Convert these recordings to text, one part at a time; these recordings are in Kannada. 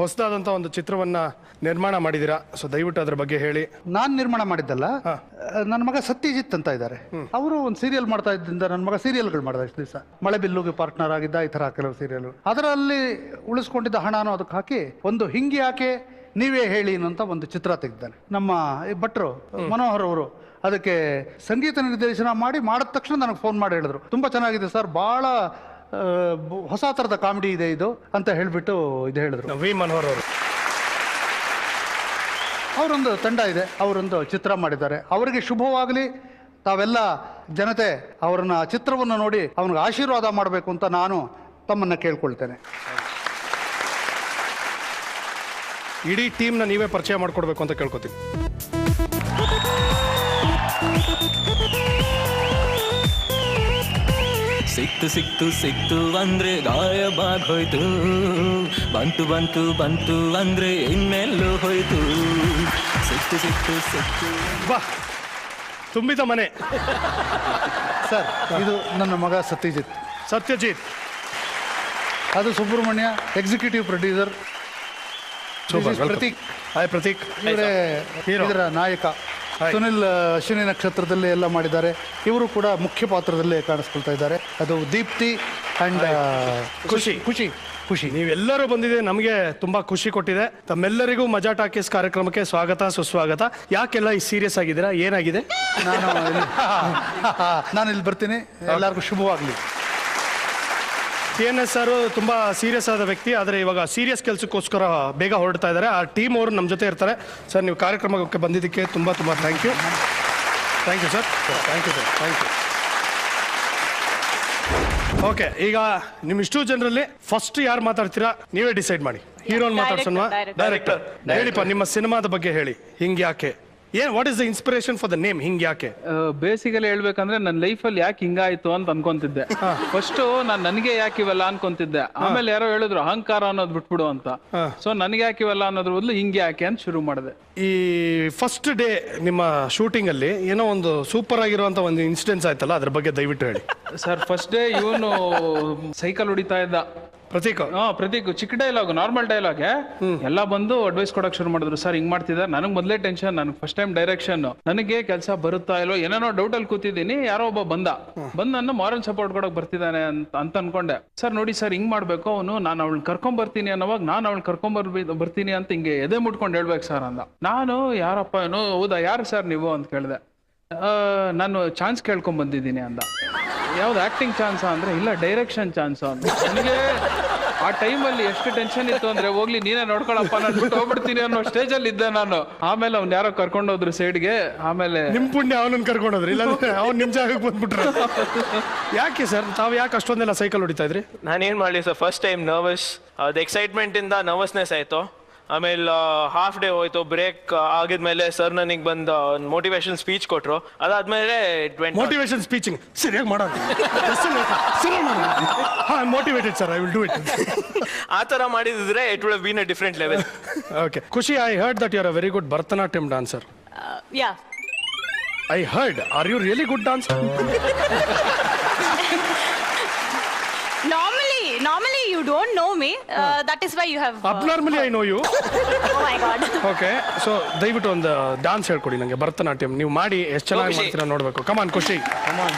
ಹೊಸದಾದಂಥ ಒಂದು ಚಿತ್ರವನ್ನ ನಿರ್ಮಾಣ ಮಾಡಿದ್ದೀರಾ. ಸೊ ದಯವಿಟ್ಟು ಅದ್ರ ಬಗ್ಗೆ ಹೇಳಿ. ನಾನು ನಿರ್ಮಾಣ ಮಾಡಿದ್ದಲ್ಲ, ನನ್ನ ಮಗ ಸತ್ಯಜಿತ್ ಅಂತ ಇದ್ದಾರೆ. ಅವರು ಒಂದು ಸೀರಿಯಲ್ ಮಾಡ್ತಾ ಇದ್ದಿಂದ ನನ್ನ ಮಗ ಸೀರಿಯಲ್ಗಳು ಮಾಡ್ದ ಇಷ್ಟು ದಿವಸ. ಮಳೆಬಿಲ್ಲುಗೆ ಪಾರ್ಟ್ನರ್ ಆಗಿದ್ದ, ಈ ಥರ ಕೆಲವು ಸೀರಿಯಲ್. ಅದರಲ್ಲಿ ಉಳಿಸ್ಕೊಂಡಿದ್ದ ಹಣನೂ ಅದಕ್ಕೆ ಹಾಕಿ ಒಂದು ಹಿಂಗೆ ಯಾಕೆ ನೀವೇ ಹೇಳಿ ಅಂತ ಒಂದು ಚಿತ್ರ ತೆಗೆದಿದ್ದಾನೆ ನಮ್ಮ ಭಟ್ರು ಮನೋಹರ್ ಅವರು. ಅದಕ್ಕೆ ಸಂಗೀತ ನಿರ್ದೇಶನ ಮಾಡಿದ ತಕ್ಷಣ ನನಗೆ ಫೋನ್ ಮಾಡಿ ಹೇಳಿದ್ರು, ತುಂಬ ಚೆನ್ನಾಗಿದೆ ಸರ್, ಭಾಳ ಹೊಸ ಥರದ ಕಾಮಿಡಿ ಇದೆ ಇದು ಅಂತ ಹೇಳಿಬಿಟ್ಟು ಇದು ಹೇಳಿದ್ರು. ವಿ ಮನೋಹರ್ ಅವರು ಅವರೊಂದು ತಂಡ ಇದೆ, ಅವರೊಂದು ಚಿತ್ರ ಮಾಡಿದ್ದಾರೆ. ಅವರಿಗೆ ಶುಭವಾಗಲಿ. ತಾವೆಲ್ಲ ಜನತೆ ಅವರನ್ನ ಚಿತ್ರವನ್ನು ನೋಡಿ ಅವನಿಗೆ ಆಶೀರ್ವಾದ ಮಾಡಬೇಕು ಅಂತ ನಾನು ತಮ್ಮನ್ನು ಕೇಳ್ಕೊಳ್ತೇನೆ. ಇಡೀ ಟೀಮ್ನ ನೀವೇ ಪರಿಚಯ ಮಾಡ್ಕೊಡ್ಬೇಕು ಅಂತ ಕೇಳ್ಕೊತೀನಿ. ಸಿಕ್ತು ಸಿಕ್ತು ಸಿಕ್ತು ಅಂದ್ರೆ ಗಾಯಬಾಗೋಯ್ತು, ಬಂತು ಬಂತು ಬಂತು ಅಂದ್ರೆ ಇನ್ನೆಲ್ಲೂ ಹೋಯ್ತು. ಸಿಕ್ತು ಸಿಕ್ತು ಸಿಕ್ತು ಬಾ ತುಂಬಿದ ಮನೆ. ಸರ್, ಇದು ನನ್ನ ಮಗ ಸತ್ಯಜಿತ್. ಅದು Subrahmanya, executive producer. Prateek. Hi Prateek. ಇವರೇ ಇದರ ನಾಯಕ. ಸುನಿಲ್ ಅಶ್ವಿನಿ ನಕ್ಷತ್ರದಲ್ಲಿ ಎಲ್ಲ ಮಾಡಿದ್ದಾರೆ. ಇವರು ಕೂಡ ಮುಖ್ಯ ಪಾತ್ರದಲ್ಲೇ ಕಾಣಿಸ್ಕೊಳ್ತಾ ಇದ್ದಾರೆ. ಅದು ದೀಪ್ತಿ ಅಂಡ್ ಖುಷಿ. ನೀವೆಲ್ಲರೂ ಬಂದಿದೆ, ನಮಗೆ ತುಂಬಾ ಖುಷಿ ಕೊಟ್ಟಿದೆ. ತಮ್ಮೆಲ್ಲರಿಗೂ ಮಜಾ ಟಾಕೀಸ್ ಕಾರ್ಯಕ್ರಮಕ್ಕೆ ಸ್ವಾಗತ ಸುಸ್ವಾಗತ. ಯಾಕೆಲ್ಲ ಈ ಸೀರಿಯಸ್ ಆಗಿದ್ದೀರಾ, ಏನಾಗಿದೆ? ನಾನು ಇಲ್ಲಿ ಬರ್ತೀನಿ. ಎಲ್ಲರಿಗೂ ಶುಭವಾಗಲಿ. TNS ಸರ್ ತುಂಬಾ ಸೀರಿಯಸ್ ಆದ ವ್ಯಕ್ತಿ, ಆದರೆ ಇವಾಗ ಸೀರಿಯಸ್ ಕೆಲಸಕ್ಕೋಸ್ಕರ ಬೇಗ ಹೊರಡ್ತಾ ಇದ್ದಾರೆ. ಆ ಟೀಮ್ ಅವರು ನಮ್ಮ ಜೊತೆ ಇರ್ತಾರೆ. ಸರ್, ನೀವು ಕಾರ್ಯಕ್ರಮಕ್ಕೆ ಬಂದಿದ್ದಕ್ಕೆ ತುಂಬ thank you sir. Thank you. Okay, ಈಗ ನಿಮ್ಮಿಷ್ಟು ಜನರಲ್ಲಿ ಫಸ್ಟ್ ಯಾರು ಮಾತಾಡ್ತೀರಾ ನೀವೇ ಡಿಸೈಡ್ ಮಾಡಿ. ಹೀರೋನ್ ಮಾತಾಡ್ಸೋಣ? ಡೈರೆಕ್ಟರ್ ಹೇಳಿಪ್ಪ, ನಿಮ್ಮ ಸಿನಿಮಾದ ಬಗ್ಗೆ ಹೇಳಿ. ಹಿಂಗೆ ಯಾಕೆ, what is the inspiration for the name ಹಿಂಗೆ ಯಾಕೆ? ಬೇಸಿಕಲಿ ಹೇಳ್ಬೇಕಂದ್ರೆ ನನ್ನ ಲೈಫಲ್ಲಿ ಯಾಕೆ ಹಿಂಗಾಯ್ತು ಅಂತ ಅನ್ಕೊಂತಿದ್ದೆ. ಫಸ್ಟ್ ನನಗೆ ಯಾಕೆ ಇವೆಲ್ಲ ಅನ್ಕೊಂತಿದ್ದೆ. ಆಮೇಲೆ ಯಾರೋ ಹೇಳಿದ್ರು ಅಹಂಕಾರ ಅನ್ನೋದು ಬಿಟ್ಬಿಡು ಅಂತ. ಸೊ ನನಗೆ ಯಾಕೆ ಇವೆಲ್ಲ ಅನ್ನೋದ್ರ ಬದಲು ಹಿಂಗೆ ಯಾಕೆ ಅಂತ ಶುರು ಮಾಡಿದೆ. ಈ ಫಸ್ಟ್ ಡೇ ನಿಮ್ಮ ಶೂಟಿಂಗ್ ಅಲ್ಲಿ ಏನೋ ಒಂದು ಸೂಪರ್ ಆಗಿರುವಂತ ಒಂದು ಇನ್ಸಿಡೆನ್ಸ್ ಆಯ್ತಲ್ಲ, ಅದ್ರ ಬಗ್ಗೆ ದಯವಿಟ್ಟು ಹೇಳಿ. ಸರ್, ಫಸ್ಟ್ ಡೇ ಇವನು ಸೈಕಲ್ ಹೊಡಿತಾ ಇದ್ದ. ಪ್ರತೀಕ್ ಚಿಕ್ಕ ಡೈಲಾಗ್, ನಾರ್ಮಲ್ ಡೈಲಾಗ್. ಎಲ್ಲ ಬಂದು ಅಡ್ವೈಸ್ ಕೊಡಕ್ ಶುರು ಮಾಡಿದ್ರು. ಸರ್ ಹಿಂಗ್ ಮಾಡ್ತಿದ್ದಾರೆ. ನನಗೆ ಮೊದಲೇ ಟೆನ್ಷನ್, ನನಗೆ ಫಸ್ಟ್ ಟೈಮ್ ಡೈರೆಕ್ಷನ್, ನನಗೆ ಕೆಲಸ ಬರುತ್ತಾ ಇಲ್ಲೋ ಏನೇನೋ ಡೌಟ್ ಅಲ್ಲಿ ಕೂತಿದ್ದೀನಿ. ಯಾರೋ ಒಬ್ಬ ಬಂದ ನನ್ನ ಮಾರಲ್ ಸಪೋರ್ಟ್ ಕೊಡಕ್ ಬರ್ತಿದ್ದಾನೆ ಅಂತ ಅನ್ಕೊಂಡೆ. ಸರ್ ನೋಡಿ ಸರ್, ಹಿಂಗ್ ಮಾಡ್ಬೇಕು. ಅವನು ನಾನು ಅವಳನ್ನ ಕರ್ಕೊಂಡ್ ಬರ್ತೀನಿ ಅನ್ನೋವಾಗ ನಾನು ಅವಳನ್ನ ಕರ್ಕೊಂಡ್ ಬರ್ತೀನಿ ಅಂತ ಹಿಂಗೆ ಎದೆ ಮುಟ್ಕೊಂಡು ಹೇಳ್ಬೇಕು ಸರ್ ಅಂದ. ನಾನು ಯಾರಪ್ಪ ಏನೋ, ಹೌದಾ ಯಾರು ಸರ್ ನೀವು ಅಂತ ಕೇಳಿದೆ. ನಾನು ಚಾನ್ಸ್ ಕೇಳ್ಕೊಂಡ್ ಬಂದಿದ್ದೀನಿ ಅಂದ. ಯಾವ್ದು ಆಕ್ಟಿಂಗ್ ಚಾನ್ಸ್ ಅಂದ್ರೆ, ಇಲ್ಲ ಡೈರೆಕ್ಷನ್ ಚಾನ್ಸ್ ಅಂತ. ನನಗೆ ಆ ಟೈಮಲ್ಲಿ ಎಷ್ಟು ಟೆನ್ಷನ್ ಇತ್ತು ಅಂದ್ರೆ, ಹೋಗ್ಲಿ ನೀನೇ ನೋಡ್ಕೊಳಪ್ಪ, ನಾನು ಬಿಟ್ಟು ಹೋಗ್ಬಿಡ್ತೀನಿ ಅನ್ನೋ ಸ್ಟೇಜ್ ಅಲ್ಲಿ ಇದ್ದೆ ನಾನು. ಆಮೇಲೆ ಅವ್ನು ಯಾರೋ ಕರ್ಕೊಂಡೋದ್ರು ಸೈಡ್ಗೆ. ಆಮೇಲೆ ನಿಮ್ ಪುಣ್ಯ ಅವನನ್ನ ಕರ್ಕೊಂಡೋದ್ರಿ, ಇಲ್ಲ ಅವ್ನು ನಿಮ್ ಜಾಗಕ್ಕೆ ಬಂದ್ಬಿಟ್ರು. ಯಾಕೆ ಸರ್, ತಾವು ಯಾಕೆ ಅಷ್ಟೊಂದೆಲ್ಲ ಸೈಕಲ್ ಹೊಡಿತಾ ಇದ್ರಿ? ನಾನೇನ್ ಮಾಡ್ಲಿ ಸರ್, ಫಸ್ಟ್ ಟೈಮ್ ನರ್ವಸ್, ಅದು ಎಕ್ಸೈಟ್ಮೆಂಟ್ ಇಂದ ನರ್ವಸ್ನೆಸ್ ಆಯ್ತು. ಆಮೇಲೆ ಹಾಫ್ ಡೇ ಹೋಯ್ತು. ಬ್ರೇಕ್ ಆಗಿದ್ಮೇಲೆ ಸರ್ ನನಗೆ ಬಂದು ಮೋಟಿವೇಶನ್ ಸ್ಪೀಚ್ ಕೊಟ್ರು. ಅದಾದ್ಮೇಲೆ ಮೋಟಿವೇಶನ್ ಸ್ಪೀಚಿಂಗ್ ಸರಿಯಾಗಿ ಮಾಡೋದು. Motivated sir, I will do it. ಆ ತರ ಮಾಡಿದ್ರೆ it would have been a different level. Okay, Khushi, I heard that you are a very good Bharatanatyam dancer. I heard, are you really good dancer? Normally you don't know me. That is why you have. Abnormally I know you. Oh my God. Okay, so ದಯವಿಟ್ಟು ಒಂದು ಡಾನ್ಸ್ ಹೇಳ್ಕೊಡಿ ನನಗೆ, ಭರತನಾಟ್ಯಂ. ನೀವು ಮಾಡಿ ಎಷ್ಟು ಚೆನ್ನಾಗಿ ಮಾಡ್ತೀರಾ ನೋಡ್ಬೇಕು. ಕಮಾನ್ ಖುಷಿ, ಕಮಾನ್.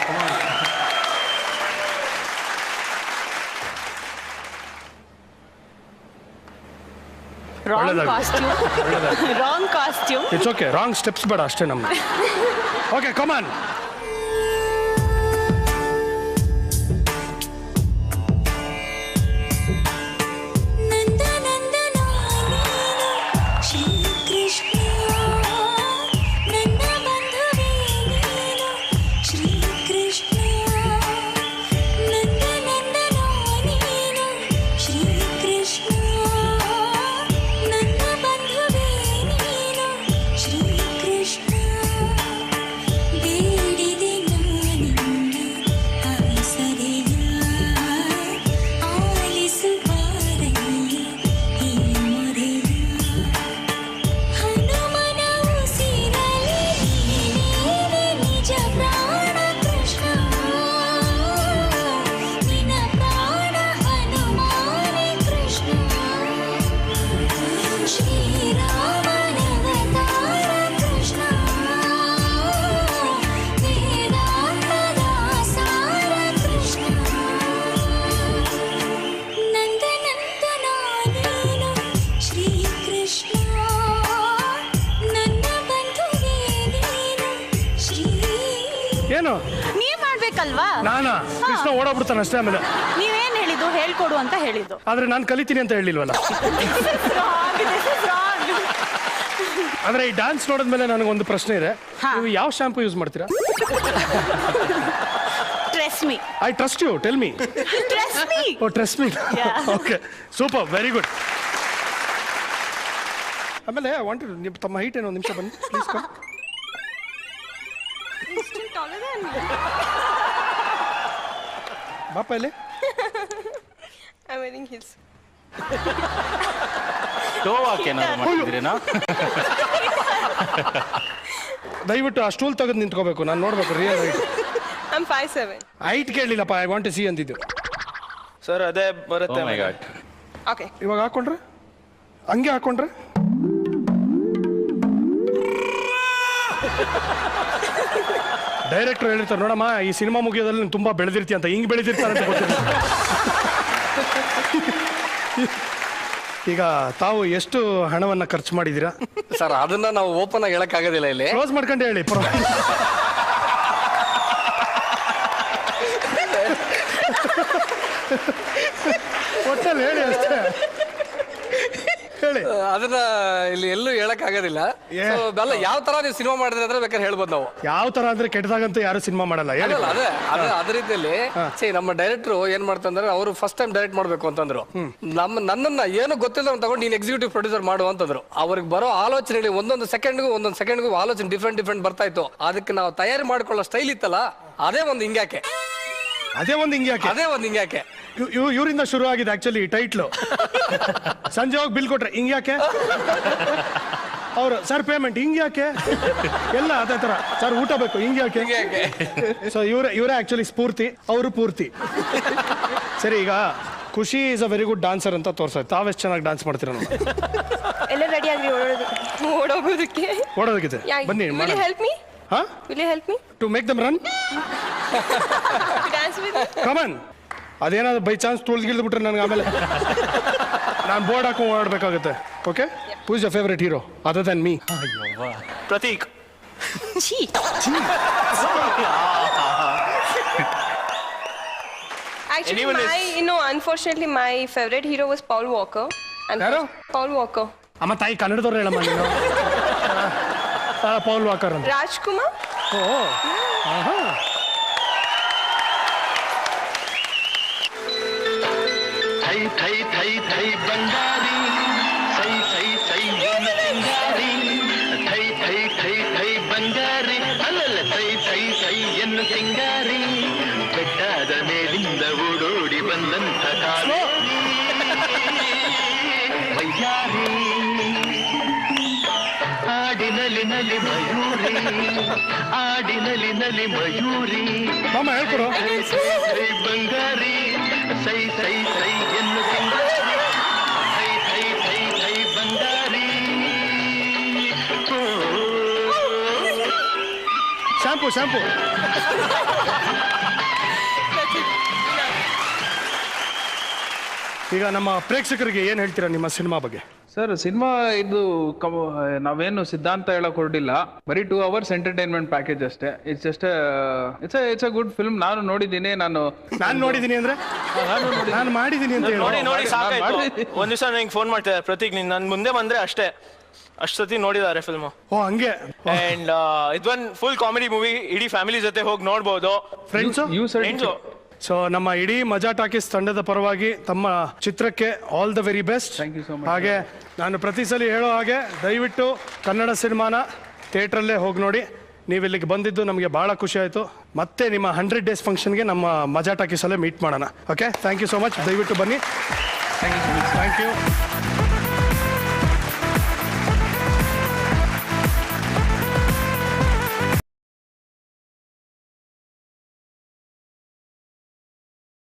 Wrong costume. It's okay, wrong steps ಬೇಡ ಅಷ್ಟೇ ನಮ್ಗೆ. ಓಕೆ, ಕಮಾನ್. Krishna, ಏನು ನೀವ್ ಮಾಡ್ಬೇಕಲ್ವಾ? ನಾನಾ ಕೃಷ್ಣ ಓಡಾಡ್ಬಿಡ್ತಾನೆ ಅಷ್ಟೇ. ಆಮೇಲೆ ನೀವೇನ್ ಹೇಳಿದ್ದು? ಹೇಳ್ಕೊಡು ಅಂತ ಹೇಳಿದ್ದು. ಆದ್ರೆ ನಾನು ಕಲಿತೀನಿ ಅಂತ ಹೇಳಿಲ್ವಲ್ಲ. This is wrong. ಆದ್ರೆ ಈ ಡ್ಯಾನ್ಸ್ ನೋಡಿದ್ಮೇಲೆ ನನಗೊಂದು ಪ್ರಶ್ನೆ ಇದೆ. ಹಾ. ನೀವು ಯಾವ ಶಾಂಪೂ ಯೂಸ್ ಮಾಡ್ತೀರಾ? Trust me. I trust you, tell me. Trust me. Oh trust me. Yeah. Okay, super, very good. ಆಮೇಲೆ ವಾಂಟೆಡ್ ನಿಮ್ಮ ತಮ್ಮ ಹೈಟ್ ಏನೋ ಒಂದು ನಿಮಿಷ ಬನ್ನಿ please come. He's still taller than me. ಬಾಪ ಇಲ್ಲಿ. I'm wearing heels. ದಯವಿಟ್ಟು ಆ ಸ್ಟೂಲ್ ತೆಗೆದು ನಿಂತ್ಕೋಬೇಕು, ನಾನು ನೋಡ್ಬೇಕು ರಿಯಲ್ ಹೈಟ್. I'm 5'7". ಹೈಟ್ ಕೇಳಲಿಲ್ಲಪ್ಪ, ಐ ವಾಂಟ್ ಟು ಸಿ ಅಂದಿದ್ದು. ಸರ್ ಅದೇ ಬರುತ್ತೆ. Okay. ಇವಾಗ ಹಾಕೊಂಡ್ರೆ ಹಂಗೆ ಹಾಕೊಂಡ್ರೆ ಡೈರೆಕ್ಟರ್ ಹೇಳಿರ್ತಾರೆ, ನೋಡಮ್ಮ ಈ ಸಿನಿಮಾ ಮುಗಿಯೋದಲ್ಲಿ ನೀನು ತುಂಬಾ ಬೆಳೆದಿರ್ತಿ ಅಂತ. ಹಿಂಗ್ ಬೆಳೆದಿರ್ತಾರೆ ಅಂತ ಗೊತ್ತಿಲ್ಲ. ಈಗ ತಾವು ಎಷ್ಟು ಹಣವನ್ನ ಖರ್ಚು ಮಾಡಿದೀರಾ? ಸರ್ ಅದನ್ನ ನಾವು ಓಪನ್ ಆಗಿ ಹೇಳಕ್ ಆಗೋದಿಲ್ಲ ಇಲ್ಲಿ. ಕ್ಲೋಸ್ ಮಾಡ್ಕೊಂಡು ಹೇಳಿ. ಒಟ್ಟಲ್ಲಿ ಹೇಳಿ ಅಷ್ಟೇ, ಹೇಳಿ. ಅದನ್ನ ಇಲ್ಲಿ ಎಲ್ಲೂ ಹೇಳಕ್ ಆಗೋದಿಲ್ಲ. ಅಲ್ಲ ಯಾವ ತರ ನೀವು ಸಿನಿಮಾ ಮಾಡಿದ್ರೆ ಅಂದ್ರೆ ಬೇಕಾದ್ರೆ ಹೇಳ್ಬೋದು ನಾವು. ಯಾವ ತರ ಅಂದ್ರೆ ಕೆಟ್ಟದಾಗಂತೂ ಯಾರು ಸಿನಿಮಾ ಮಾಡಲ್ಲ. ಹೇಳಿ. ಅದೇ ರೀತಿಯಲ್ಲಿ ನಮ್ಮ ಡೈರೆಕ್ಟರ್ ಏನ್ ಮಾಡ್ತಂದ್ರೆ ಅವರು ಫಸ್ಟ್ ಟೈಮ್ ಡೈರೆಕ್ಟ್ ಮಾಡ್ಬೇಕು ಅಂತಂದ್ರು. ನನ್ನನ್ನ ಏನು ಗೊತ್ತಿಲ್ಲ ತಗೊಂಡು ನೀನ್ ಎಕ್ಸಿಕ್ಯೂಟಿವ್ ಪ್ರೊಡ್ಯೂಸರ್ ಮಾಡು ಅಂತಂದ್ರು. ಅವ್ರಿಗೆ ಬರೋ ಆಲೋಚನೆಗಳು ಒಂದೊಂದು ಸೆಕೆಂಡ್ಗೂ ಆಲೋಚನೆ ಡಿಫ್ರೆಂಟ್ ಬರ್ತಾ ಇತ್ತು. ಅದಕ್ಕೆ ನಾವು ತಯಾರಿ ಮಾಡ್ಕೊಳ್ಳೋ ಸ್ಟೈಲ್ ಇತ್ತಲ್ಲ, ಅದೇ ಒಂದು ಹಿಂಗ್ಯಾಕೆ. ಇವರಿಂದ ಶುರು ಆಗಿದೆ ಆಕ್ಚುಲಿ ಟೈಟ್ಲು. ಸಂಜೆ ಹೋಗಿ ಬಿಲ್ ಕೊಟ್ರೆ ಹಿಂಗ್ಯಾಕೆ, ಅವರು ಸರ್ ಪೇಮೆಂಟ್ ಹಿಂಗ್ಯಾಕೆ, ಎಲ್ಲ ಅದೇ ತರ ಸರ್ ಊಟ ಬೇಕು ಹಿಂಗ್ಯಾಕೆ. ಸೊ ಇವರೇ ಆಕ್ಚುಲಿ ಸ್ಫೂರ್ತಿ, ಅವರು ಪೂರ್ತಿ. ಸರಿ, ಈಗ ಖುಷಿ is a very good dancer ಅಂತ ತೋರ್ಸಾಯ್ತು. ತಾವೆಷ್ಟು ಚೆನ್ನಾಗಿ ಡಾನ್ಸ್ ಮಾಡ್ತೀರ ನೋಡಿ. ಎಲ್ಲ ರೆಡಿ ಆಗ್ರಿ ಓಡೋಗೋದಕ್ಕೆ. ಓಡೋದಕ್ಕಿದೆ ಬನ್ನಿ. Help me. ಹಾ, will you help me to make them run? Dance with come on. ಅದೇನಾದ್ರು ಬೈ ಚಾನ್ಸ್ ತುಳಿದ್ಗಿಳ್ದ್ಬಿಟ್ರೆ ನನಗೆ ಆಮೇಲೆ ನಾನು ಬೋರ್ಡ್ ಹಾಕೊಂಡು ಓಡಾಡಬೇಕಾಗುತ್ತೆ. Okay, who is your favourite hero other than me? Prateek. Actually, unfortunately, my favorite hero was Paul Walker. ಯಾರು? Paul Walker. ಅಮ್ಮ ತಾಯಿ ಕನ್ನಡದವ್ರು ಹೇಳಮ್ಮ ನೀನು. ಪೌಲ್ ವಾಕರ್ ಅಂತ. Rajkumar. ಓ, ಆಹಾ. ಥೈ ಥೈ ಥೈ ಥೈ ಬಂಗಾರಿ ಸೈ ಸೈ ಸೈ ಏನು ಸಿಂಗಾರಿ ಥೈ ಥೈ ಥೈ ಥೈ ಬಂಗಾರಿ ಅಲ್ಲಲ್ಲ ಸೈ ಸೈ ಸೈ ಏನು ಸಿಂಗಾರಿ ಬೆಟ್ಟದ ಮೇಲಿಂದ ಓಡೋಡಿ ಬಂದಂತ ಕಾಲು ವೈಯಾರಿ ಆಡಿನಲಿ ನಲಿ ಮಯೂರಿ ಆಡಿನಲಿ ನಲಿ ಮಯೂರಿ ಮಾಮ ಹೇಳ್ಕೊಡು. ಸೈ ಬಂಗಾರಿ ಸೈ ಸೈ ಸೈ ಎನ್ನು ಸಿಂಗಾರಿ ಥೈ ಥೈ ಥೈ ಥೈ ಬಂಗಾರಿ. ಶಾಂಪು. ಈಗ ನಮ್ಮ ಪ್ರೇಕ್ಷಕರಿಗೆ ಏನ್ ಹೇಳ್ತೀರಾ ನಿಮ್ಮ ಸಿನಿಮಾ ಬಗ್ಗೆ? ಸರ್ ಸಿನಿಮಾ ಇದು ನಾವೇನು ಸಿದ್ಧಾಂತ ಹೇಳಕ್ ಹೊರಟಿಲ್ಲ, ಬರೀ 2 hours ಎಂಟರ್ಟೈನ್ಮೆಂಟ್ ಪ್ಯಾಕೇಜ್ ಅಷ್ಟೇ. It's a good film. ನಾನು ನೋಡಿದ್ದೀನಿ. ನಾನು ನೋಡಿದ್ದೀನಿ ಅಂದ್ರೆ ನಾನು ಮಾಡಿದ್ದೀನಿ ಅಂತ ಹೇಳಿ ನೋಡಿ ಸಾಕಾಯ್ತು. ಒಂದ್ ದಿವಸ ನಂಗೆ ಫೋನ್ ಮಾಡ್ತಿದ್ದಾರೆ, ಪ್ರತೀಕ್ ನೀನ್ ನನ್ ಮುಂದೆ ಬಂದ್ರೆ ಅಷ್ಟೇ ಅಷ್ಟು ಸತಿ ನೋಡಿದ್ದಾರೆ ಫಿಲ್ಮ್. ಓ ಹಂಗೆ. ಅಂಡ್ ಇದೊಂದು ಫುಲ್ ಕಾಮಿಡಿ ಮೂವಿ, ಇಡೀ ಫ್ಯಾಮಿಲಿ ಜೊತೆ ಹೋಗಿ ನೋಡ್ಬೋದು. ಫ್ರೆಂಡ್ಸು. ಸೊ ನಮ್ಮ ಇಡೀ ಮಜಾ ಟಾಕೀಸ್ ತಂಡದ ಪರವಾಗಿ ತಮ್ಮ ಚಿತ್ರಕ್ಕೆ all the very best. Thank you so much. ಹಾಗೆ ನಾನು ಪ್ರತಿ ಸಲ ಹೇಳೋ ಹಾಗೆ ದಯವಿಟ್ಟು ಕನ್ನಡ ಸಿನಿಮಾನ ಥಿಯೇಟ್ರಲ್ಲೇ ಹೋಗಿ ನೋಡಿ. ನೀವು ಇಲ್ಲಿಗೆ ಬಂದಿದ್ದು ನಮಗೆ ಬಹಳ ಖುಷಿ ಆಯಿತು. ಮತ್ತೆ ನಿಮ್ಮ 100 days ಫಂಕ್ಷನ್ಗೆ ನಮ್ಮ ಮಜಾ ಟಾಕೀಸಲ್ಲೇ ಮೀಟ್ ಮಾಡೋಣ. Okay, thank you so much. ದಯವಿಟ್ಟು ಬನ್ನಿ. Thank you.